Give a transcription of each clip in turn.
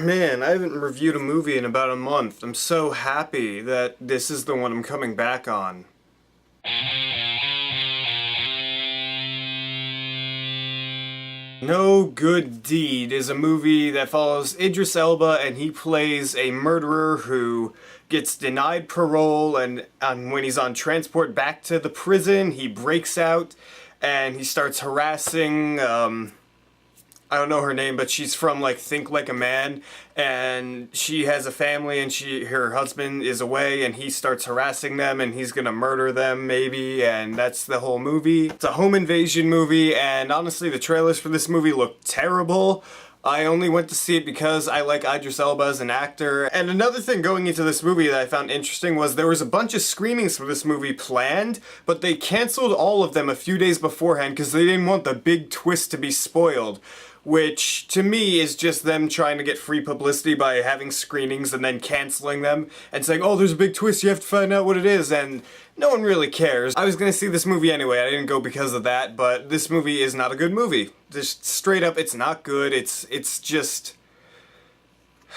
Man, I haven't reviewed a movie in about a month. I'm so happy that this is the one I'm coming back on. No Good Deed is a movie that follows Idris Elba, and he plays a murderer who gets denied parole, and when he's on transport back to the prison, he breaks out and he starts harassing, I don't know her name, but she's from, like, Think Like a Man, and she has a family, and her husband is away, and he starts harassing them, and he's gonna murder them, maybe, and that's the whole movie. It's a home invasion movie, and honestly, the trailers for this movie look terrible. I only went to see it because I like Idris Elba as an actor. And another thing going into this movie that I found interesting was there was a bunch of screenings for this movie planned, but they canceled all of them a few days beforehand because they didn't want the big twist to be spoiled. Which, to me, is just them trying to get free publicity by having screenings and then canceling them and saying, oh, there's a big twist, you have to find out what it is, and no one really cares. I was gonna see this movie anyway, I didn't go because of that, but this movie is not a good movie. Just straight up, it's not good, it's just...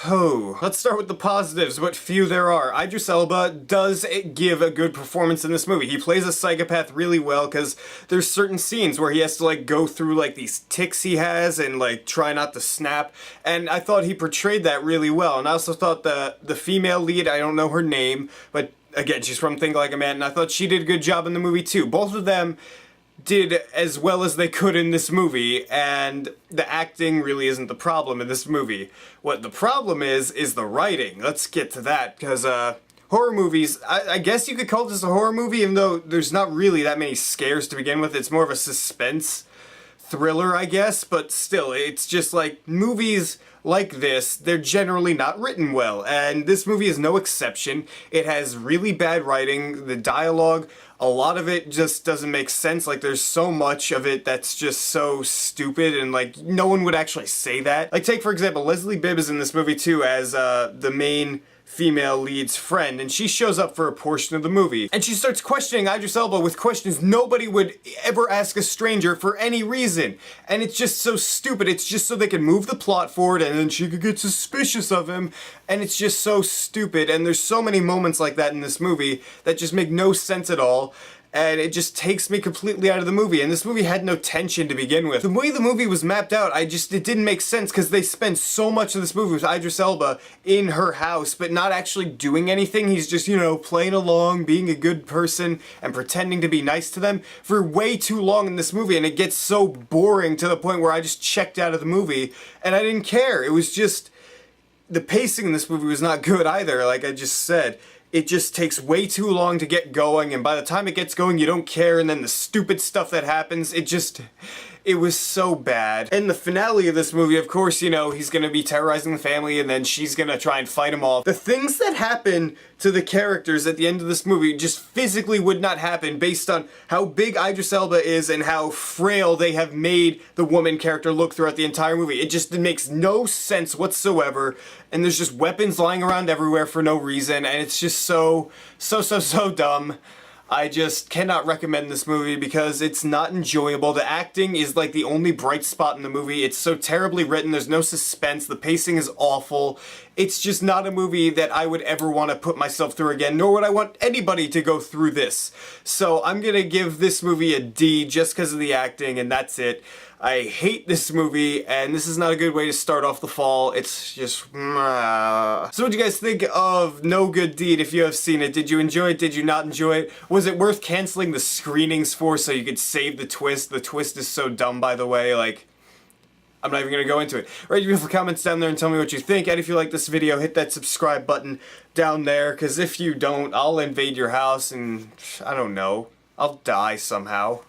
Oh. Let's start with the positives, what few there are. Idris Elba does give a good performance in this movie. He plays a psychopath really well because there's certain scenes where he has to, like, go through, like, these tics he has and, like, try not to snap, and I thought he portrayed that really well. And I also thought the female lead, I don't know her name, but again, she's from Think Like a Man, and I thought she did a good job in the movie too. Both of them did as well as they could in this movie, and the acting really isn't the problem in this movie. What the problem is the writing. Let's get to that, because horror movies, I guess you could call this a horror movie, even though there's not really that many scares to begin with. It's more of a suspense thriller, I guess, but still, it's just like movies like this, they're generally not written well, and this movie is no exception. It has really bad writing, the dialogue, a lot of it just doesn't make sense. Like, there's so much of it that's just so stupid, and like, no one would actually say that. Like, take for example, Leslie Bibb is in this movie too as the main female lead's friend, and she shows up for a portion of the movie. And she starts questioning Idris Elba with questions nobody would ever ask a stranger for any reason. And it's just so stupid. It's just so they can move the plot forward and then she could get suspicious of him. And it's just so stupid. And there's so many moments like that in this movie that just make no sense at all. And it just takes me completely out of the movie, and this movie had no tension to begin with. The way the movie was mapped out, it didn't make sense, because they spend so much of this movie with Idris Elba in her house, but not actually doing anything. He's just, you know, playing along, being a good person, and pretending to be nice to them for way too long in this movie, and it gets so boring to the point where I just checked out of the movie, and I didn't care. It was just... the pacing in this movie was not good either, like I just said. It just takes way too long to get going, and by the time it gets going, you don't care, and then the stupid stuff that happens, it was so bad. And the finale of this movie, of course, you know, he's gonna be terrorizing the family, and then she's gonna try and fight him off. The things that happen to the characters at the end of this movie just physically would not happen based on how big Idris Elba is and how frail they have made the woman character look throughout the entire movie. It makes no sense whatsoever, and there's just weapons lying around everywhere for no reason, and it's just so dumb. I just cannot recommend this movie because it's not enjoyable. The acting is like the only bright spot in the movie. It's so terribly written, there's no suspense, the pacing is awful. It's just not a movie that I would ever want to put myself through again, nor would I want anybody to go through this. So I'm gonna give this movie a D just because of the acting, and that's it. I hate this movie, and this is not a good way to start off the fall. It's just... So what do you guys think of No Good Deed if you have seen it? Did you enjoy it? Did you not enjoy it? Was it worth canceling the screenings for so you could save the twist? The twist is so dumb, by the way, like... I'm not even going to go into it. Write your beautiful comments down there and tell me what you think, and if you like this video, hit that subscribe button down there, because if you don't, I'll invade your house and, I don't know, I'll die somehow.